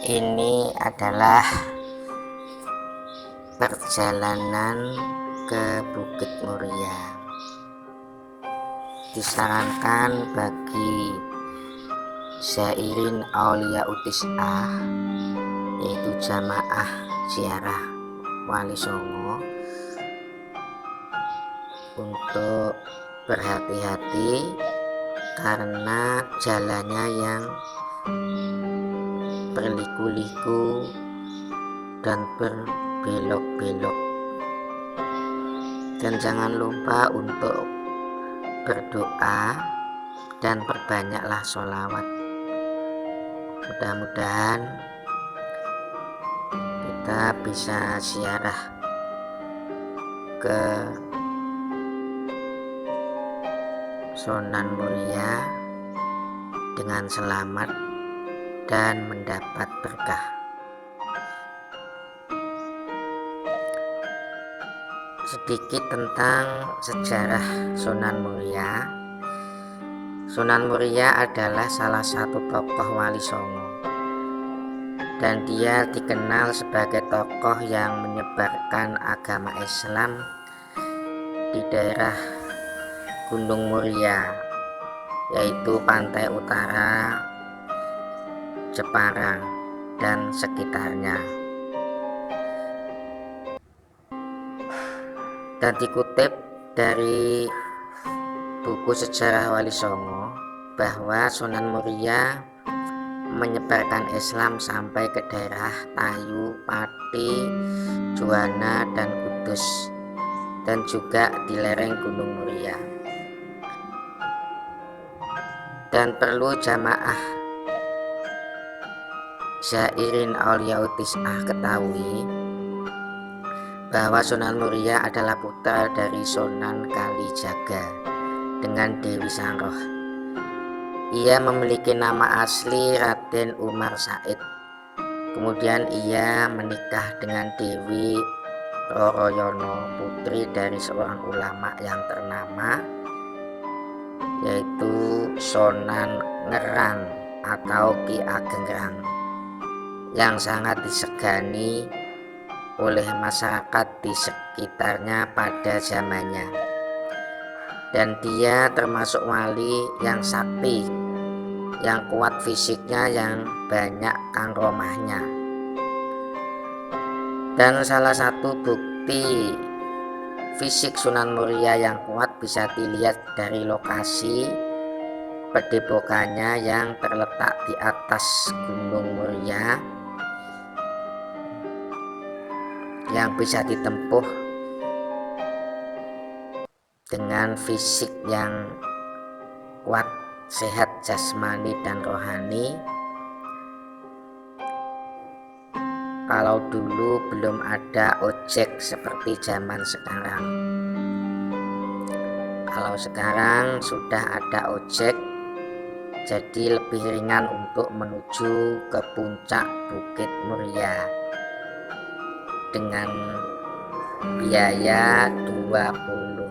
Ini adalah perjalanan ke Bukit Muria. Disarankan bagi zairin aulia utis'ah, yaitu jamaah ziarah Wali Songo, untuk berhati-hati karena jalannya yang berliku-liku dan berbelok-belok. Dan jangan lupa untuk berdoa dan perbanyaklah sholawat. Mudah-mudahan kita bisa ziarah ke Sunan Muria dengan selamat dan mendapat berkah. Sedikit tentang sejarah Sunan Muria. Sunan Muria adalah salah satu tokoh Wali Songo, dan dia dikenal sebagai tokoh yang menyebarkan agama Islam di daerah Gunung Muria, yaitu pantai utara Jepara dan sekitarnya. Dan dikutip dari buku sejarah Wali Songo bahwa Sunan Muria menyebarkan Islam sampai ke daerah Tayu, Pati, Juwana, dan Kudus, dan juga di lereng Gunung Muria. Dan perlu jamaah zairin aulia utis'ah ketahui bahwa Sunan Muria adalah putra dari Sunan Kalijaga dengan Dewi Sangroh. Ia memiliki nama asli Raden Umar Said. Kemudian ia menikah dengan Dewi Roroyono, putri dari seorang ulama yang ternama, yaitu Sunan Ngerang atau Ki Ageng Ngerang, yang sangat disegani oleh masyarakat di sekitarnya pada zamannya. Dan dia termasuk wali yang sakti, yang kuat fisiknya, yang banyak karomahnya. Dan salah satu bukti fisik Sunan Muria yang kuat bisa dilihat dari lokasi padepokannya yang terletak di atas Gunung Muria, yang bisa ditempuh dengan fisik yang kuat, sehat jasmani dan rohani. Kalau dulu belum ada ojek seperti zaman sekarang. Kalau sekarang sudah ada ojek, jadi lebih ringan untuk menuju ke puncak Bukit Muria dengan biaya 20.000.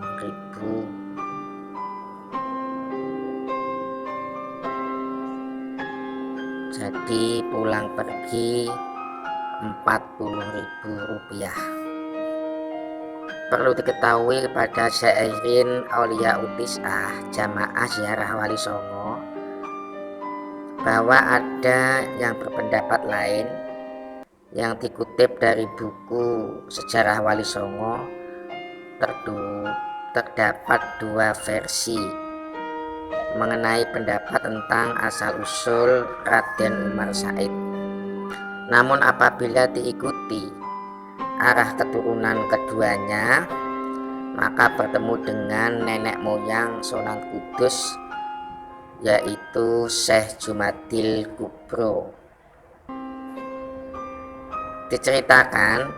Jadi pulang pergi 40.000 rupiah. Perlu diketahui kepada zairin aulia utis'ah, jamaah ziarah Wali Songo, bahwa ada yang berpendapat lain yang dikutip dari buku sejarah Wali Songo. Terdapat dua versi mengenai pendapat tentang asal-usul Raden Umar Said. Namun apabila diikuti arah keturunan keduanya, maka bertemu dengan nenek moyang Sunan Kudus, yaitu Syekh Jumadil Kubro. Diceritakan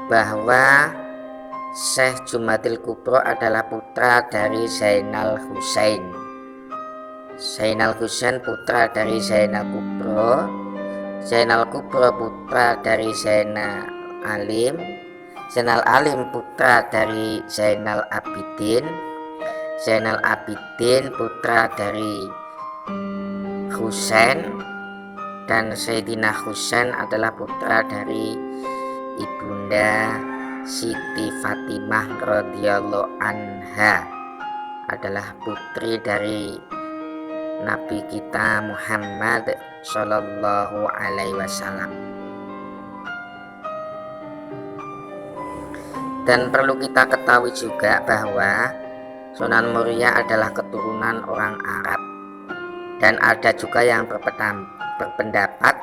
bahwa Syekh Jumadil Kubro adalah putra dari Zainal Husain. Zainal Husain putra dari Zainal Kubro, Zainal Kubro putra dari Zainal Alim, Zainal Alim putra dari Zainal Abidin, Zainal Abidin putra dari Husain, Dan Sayyidina Husain adalah putra dari ibunda Siti Fatimah radhiyallahu anha, adalah putri dari Nabi kita Muhammad Shallallahu Alaihi Wasallam. Dan perlu kita ketahui juga bahwa Sunan Muria adalah keturunan orang Arab, dan ada juga yang berpendapat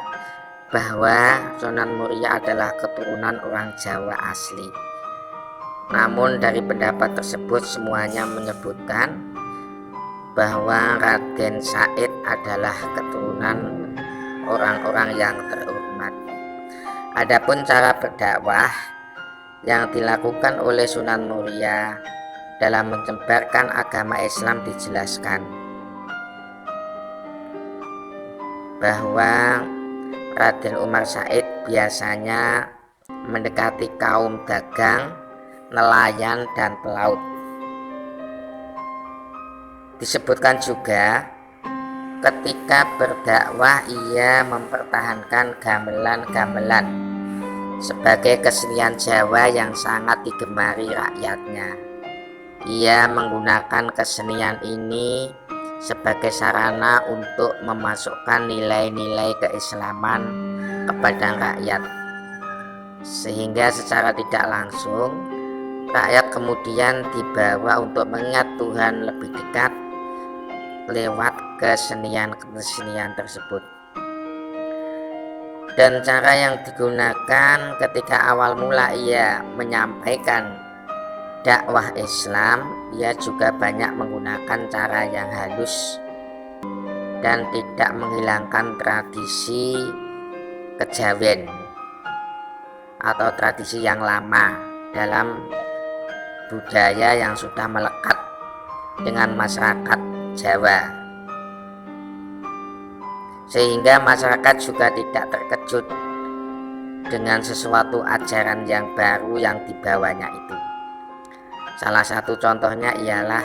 bahwa Sunan Muria adalah keturunan orang Jawa asli. Namun dari pendapat tersebut semuanya menyebutkan bahwa Raden Said adalah keturunan orang-orang yang terhormat. Adapun cara berdakwah yang dilakukan oleh Sunan Muria dalam menyebarkan agama Islam dijelaskan bahwa Raden Umar Said biasanya mendekati kaum dagang, nelayan, dan pelaut. Disebutkan juga ketika berdakwah ia mempertahankan gamelan-gamelan sebagai kesenian Jawa yang sangat digemari rakyatnya. Ia menggunakan kesenian ini sebagai sarana untuk memasukkan nilai-nilai keislaman kepada rakyat, sehingga secara tidak langsung rakyat kemudian dibawa untuk mengingat Tuhan lebih dekat lewat kesenian-kesenian tersebut. Dan cara yang digunakan ketika awal mula ia menyampaikan dakwah Islam, ia juga banyak menggunakan cara yang halus dan tidak menghilangkan tradisi kejawen atau tradisi yang lama dalam budaya yang sudah melekat dengan masyarakat Jawa, sehingga masyarakat juga tidak terkejut dengan sesuatu ajaran yang baru yang dibawanya itu. Salah satu contohnya ialah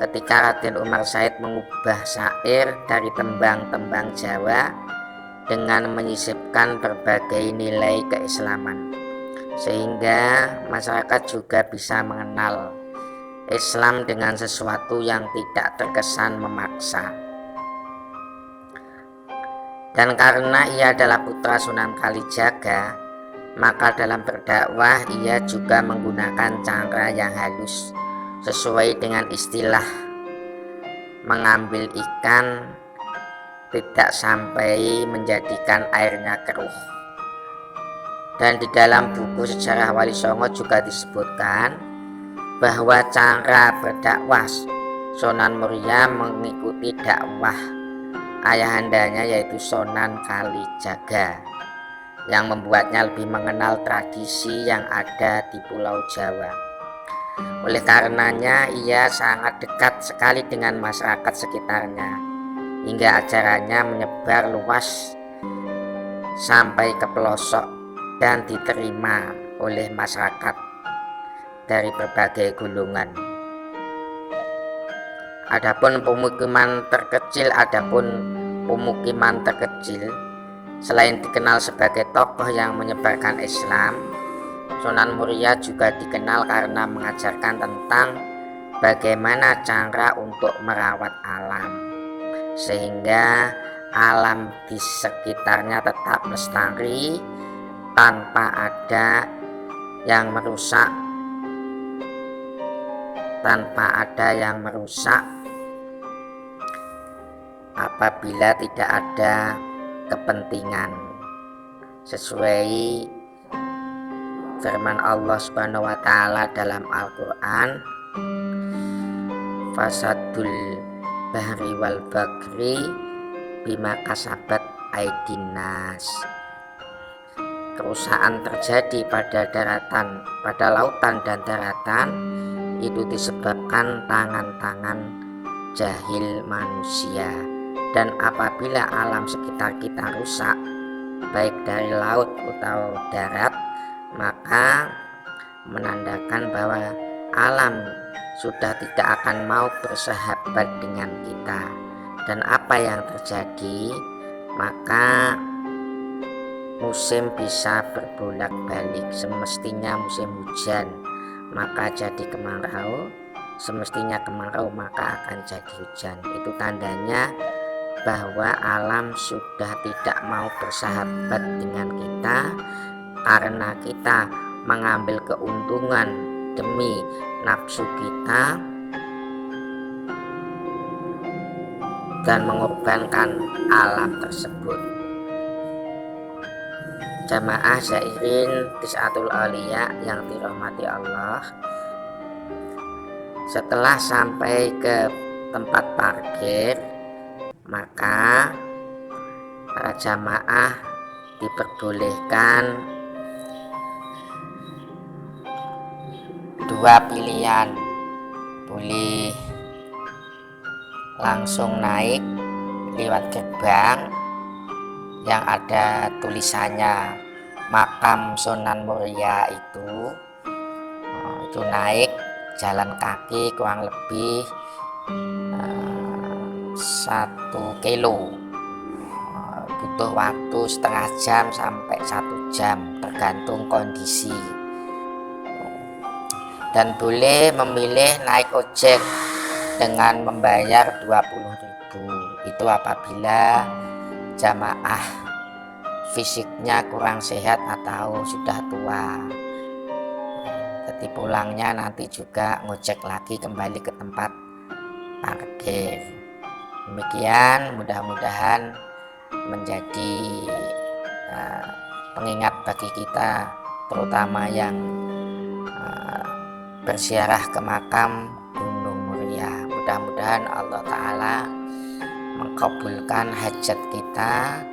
ketika Raden Umar Said mengubah syair dari tembang-tembang Jawa dengan menyisipkan berbagai nilai keislaman, sehingga masyarakat juga bisa mengenal Islam dengan sesuatu yang tidak terkesan memaksa. Dan karena ia adalah putra Sunan Kalijaga, maka dalam berdakwah ia juga menggunakan cara yang halus sesuai dengan istilah mengambil ikan tidak sampai menjadikan airnya keruh. Dan di dalam buku Sejarah Wali Songo juga disebutkan bahwa cara berdakwah Sunan Muria mengikuti dakwah ayahandanya yaitu Sunan Kalijaga, yang membuatnya lebih mengenal tradisi yang ada di Pulau Jawa. Oleh karenanya ia sangat dekat sekali dengan masyarakat sekitarnya, hingga ajarannya menyebar luas sampai ke pelosok dan diterima oleh masyarakat dari berbagai golongan. Adapun pemukiman terkecil, selain dikenal sebagai tokoh yang menyebarkan Islam, Sunan Muria juga dikenal karena mengajarkan tentang bagaimana cara untuk merawat alam, sehingga alam di sekitarnya tetap lestari tanpa ada yang merusak apabila tidak ada kepentingan, sesuai firman Allah Subhanahu wa taala dalam Al-Qur'an, fasadul bahri wal bagri bima kasabat aydin nas. Kerusakan terjadi pada lautan dan daratan itu disebabkan tangan-tangan jahil manusia. Dan apabila alam sekitar kita rusak, baik dari laut atau darat, maka menandakan bahwa alam sudah tidak akan mau bersahabat dengan kita. Dan apa yang terjadi? maka musim bisa berbolak-balik. Semestinya musim hujan maka jadi kemarau, semestinya kemarau maka akan jadi hujan. Itu tandanya bahwa alam sudah tidak mau bersahabat dengan kita karena kita mengambil keuntungan demi nafsu kita dan mengorbankan alam tersebut. Jamaah Zairin Tis'atul Aulia yang dirahmati Allah, setelah sampai ke tempat parkir maka para jamaah diperbolehkan dua pilihan, boleh langsung naik lewat gerbang yang ada tulisannya makam Sunan Muria itu naik jalan kaki kurang lebih 1 kilo, butuh waktu setengah jam sampai 1 jam tergantung kondisi, dan boleh memilih naik ojek dengan membayar 20.000. Itu apabila jamaah fisiknya kurang sehat atau sudah tua. Jadi pulangnya nanti juga ngojek lagi kembali ke tempat parkir. Demikian, mudah-mudahan menjadi pengingat bagi kita, terutama yang berziarah ke makam Gunung Muria. Mudah-mudahan Allah Ta'ala mengkabulkan hajat kita